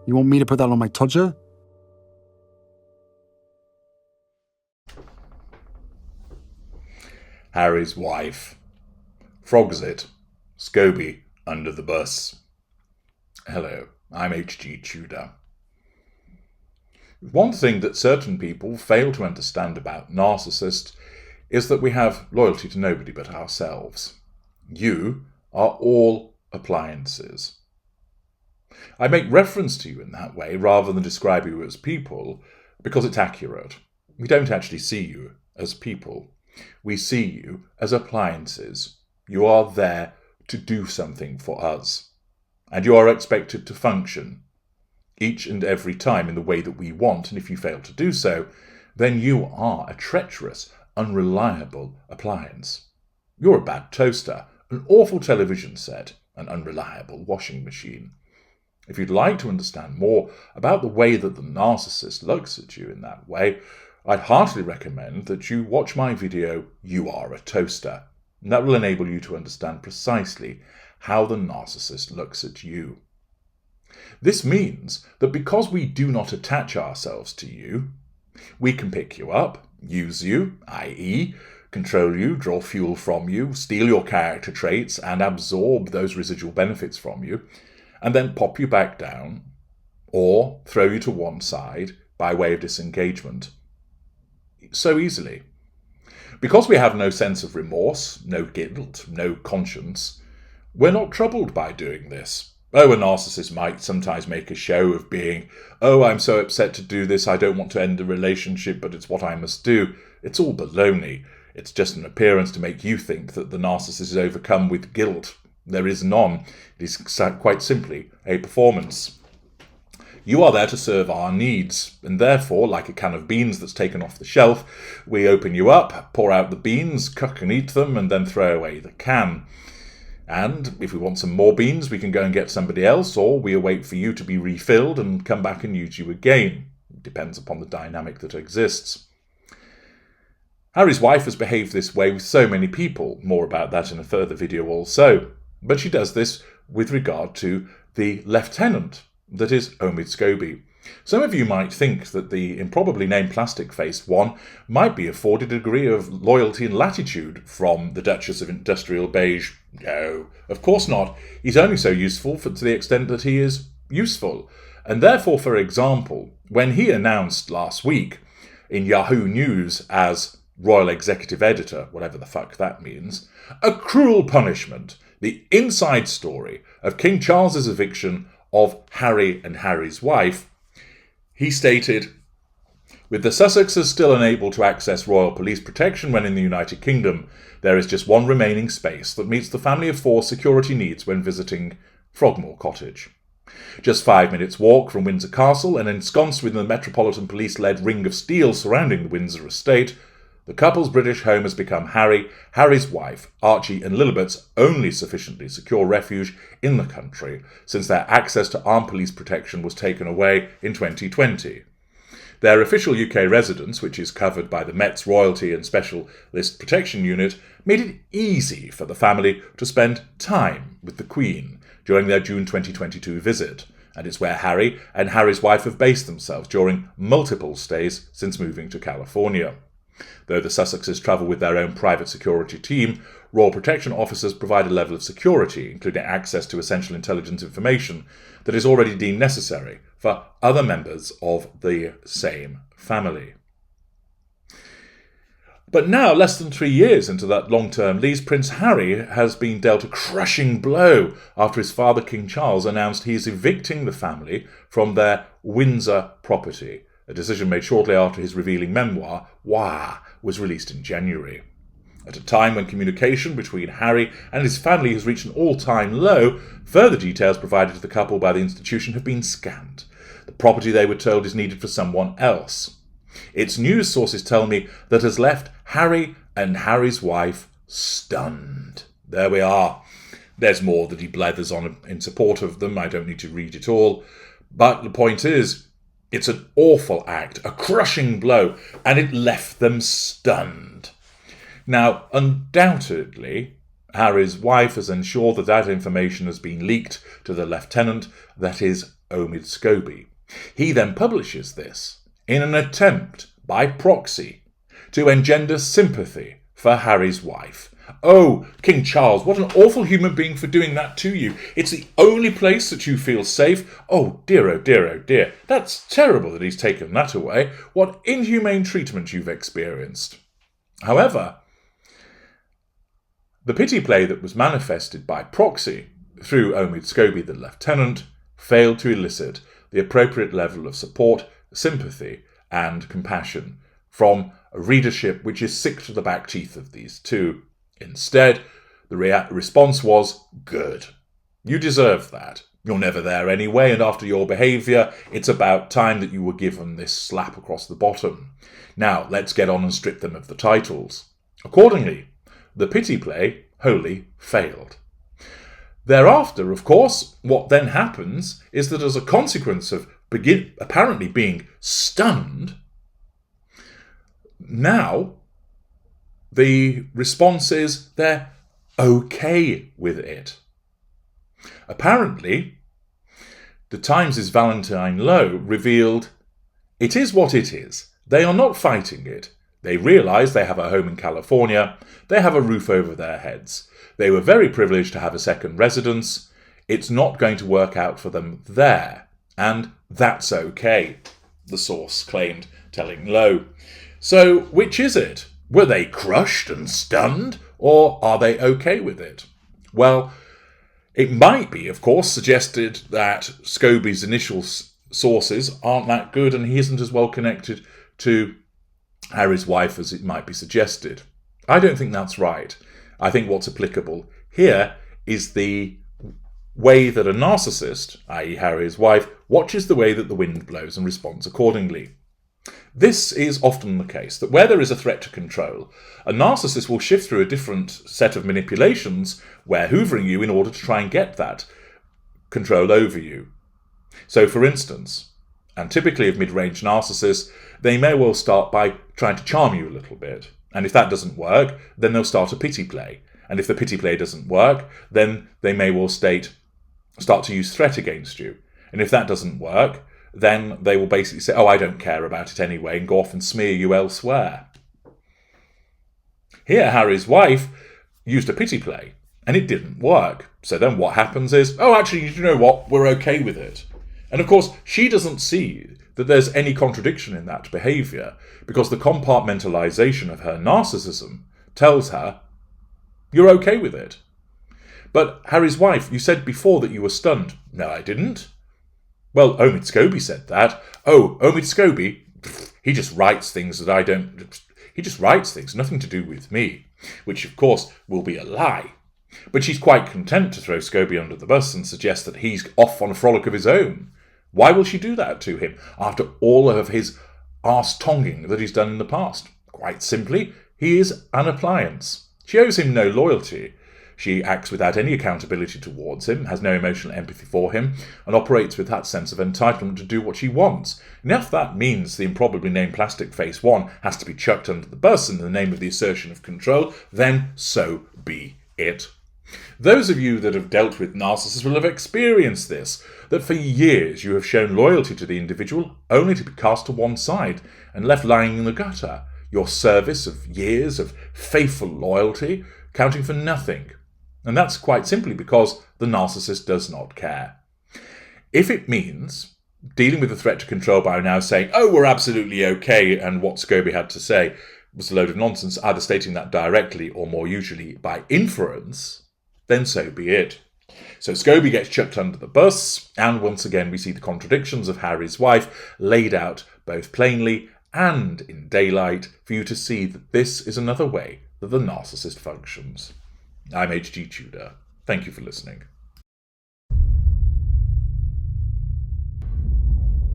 You want me to put that on my Tudor? Harry's wife. Frogxit. Scobie under the bus. Hello, I'm HG Tudor. One thing that certain people fail to understand about narcissists is that we have loyalty to nobody but ourselves. You are all appliances. I make reference to you in that way rather than describe you as people because it's accurate. We don't actually see you as people. We see you as appliances. You are there to do something for us. And you are expected to function each and every time in the way that we want, and if you fail to do so, then you are a treacherous, unreliable appliance. You're a bad toaster, an awful television set, an unreliable washing machine. If you'd like to understand more about the way that the narcissist looks at you in that way, I'd heartily recommend that you watch my video, You Are a Toaster. And that will enable you to understand precisely how the narcissist looks at you. This means that because we do not attach ourselves to you, we can pick you up, use you, i.e., control you, draw fuel from you, steal your character traits, and absorb those residual benefits from you, and then pop you back down, or throw you to one side by way of disengagement. So easily. Because we have no sense of remorse, no guilt, no conscience, we're not troubled by doing this. Oh, a narcissist might sometimes make a show of being, oh, I'm so upset to do this, I don't want to end a relationship, but it's what I must do. It's all baloney. It's just an appearance to make you think that the narcissist is overcome with guilt. There is none. It is quite simply a performance. You are there to serve our needs, and therefore, like a can of beans that's taken off the shelf, we open you up, pour out the beans, cook and eat them, and then throw away the can. And if we want some more beans, we can go and get somebody else, or we await for you to be refilled and come back and use you again. It depends upon the dynamic that exists. Harry's wife has behaved this way with so many people. More about that in a further video also. But she does this with regard to the lieutenant, that is Omid Scope. Some of you might think that the improbably named plastic-faced one might be afforded a degree of loyalty and latitude from the Duchess of Industrial Beige. No, of course not. He's only so useful to the extent that he is useful. And therefore, for example, when he announced last week in Yahoo News as Royal Executive Editor, whatever the fuck that means, a cruel punishment, the inside story of King Charles's eviction of Harry and Harry's wife, he stated, with the Sussexes still unable to access royal police protection when in the United Kingdom, there is just one remaining space that meets the family of four security needs when visiting Frogmore Cottage. Just 5 minutes' walk from Windsor Castle and ensconced within the Metropolitan Police-led ring of steel surrounding the Windsor estate, the couple's British home has become Harry, Harry's wife, Archie and Lilibet's only sufficiently secure refuge in the country since their access to armed police protection was taken away in 2020. Their official UK residence, which is covered by the Met's Royalty and Specialist Protection Unit, made it easy for the family to spend time with the Queen during their June 2022 visit, and it's where Harry and Harry's wife have based themselves during multiple stays since moving to California. Though the Sussexes travel with their own private security team, Royal Protection Officers provide a level of security, including access to essential intelligence information, that is already deemed necessary for other members of the same family. But now, less than 3 years into that long-term lease, Prince Harry has been dealt a crushing blow after his father, King Charles, announced he is evicting the family from their Windsor property, a decision made shortly after his revealing memoir, Wah, was released in January. At a time when communication between Harry and his family has reached an all-time low, further details provided to the couple by the institution have been scant. The property, they were told, is needed for someone else. Its news sources tell me that has left Harry and Harry's wife stunned. There we are. There's more that he blethers on in support of them. I don't need to read it all. But the point is, it's an awful act, a crushing blow, and it left them stunned. Now, undoubtedly, Harry's wife has ensured that that information has been leaked to the lieutenant. That is Omid Scope. He then publishes this in an attempt by proxy to engender sympathy for Harry's wife. Oh, King Charles, what an awful human being for doing that to you. It's the only place that you feel safe. Oh dear, oh dear, oh dear. That's terrible that he's taken that away. What inhumane treatment you've experienced. However, the pity play that was manifested by proxy through Omid Scope, the lieutenant, failed to elicit the appropriate level of support, sympathy, and compassion from a readership which is sick to the back teeth of these two. Instead, the response was, good. You deserve that. You're never there anyway, and after your behaviour, it's about time that you were given this slap across the bottom. Now, let's get on and strip them of the titles. Accordingly, the pity play wholly failed. Thereafter, of course, what then happens is that as a consequence of apparently being stunned, now the response is they're okay with it. Apparently, the Times' Valentine Lowe revealed it is what it is. They are not fighting it. They realise they have a home in California. They have a roof over their heads. They were very privileged to have a second residence. It's not going to work out for them there. And that's okay, the source claimed, telling Lowe. So, which is it? Were they crushed and stunned, or are they okay with it? Well, it might be, of course, suggested that Scobie's initial sources aren't that good and he isn't as well connected to Harry's wife as it might be suggested. I don't think that's right. I think what's applicable here is the way that a narcissist, i.e. Harry's wife, watches the way that the wind blows and responds accordingly. This is often the case, that where there is a threat to control, a narcissist will shift through a different set of manipulations where hoovering you in order to try and get that control over you. So, for instance, and typically of mid-range narcissists, they may well start by trying to charm you a little bit. And if that doesn't work, then they'll start a pity play. And if the pity play doesn't work, then they may well start to use threat against you. And if that doesn't work, then they will basically say, oh, I don't care about it anyway, and go off and smear you elsewhere. Here, Harry's wife used a pity play, and it didn't work. So then what happens is, oh, actually, you know what? We're okay with it. And of course, she doesn't see that there's any contradiction in that behaviour, because the compartmentalisation of her narcissism tells her, you're okay with it. But Harry's wife, you said before that you were stunned. No, I didn't. Well, Omid Scope said that. Oh, Omid Scope, he just writes things that I don't... He just writes things, nothing to do with me, which of course will be a lie. But she's quite content to throw Scobie under the bus and suggest that he's off on a frolic of his own. Why will she do that to him after all of his arse-tonguing that he's done in the past? Quite simply, he is an appliance. She owes him no loyalty. She acts without any accountability towards him, has no emotional empathy for him, and operates with that sense of entitlement to do what she wants. And if that means the improbably named Plastic Face 1 has to be chucked under the bus in the name of the assertion of control, then so be it. Those of you that have dealt with narcissists will have experienced this, that for years you have shown loyalty to the individual only to be cast to one side and left lying in the gutter, your service of years of faithful loyalty counting for nothing. And that's quite simply because the narcissist does not care. If it means dealing with the threat to control by now saying, oh, we're absolutely okay, and what Scobie had to say was a load of nonsense, either stating that directly or more usually by inference, then so be it. So Scobie gets chucked under the bus, and once again we see the contradictions of Harry's wife laid out both plainly and in daylight for you to see that this is another way that the narcissist functions. I'm HG Tudor. Thank you for listening.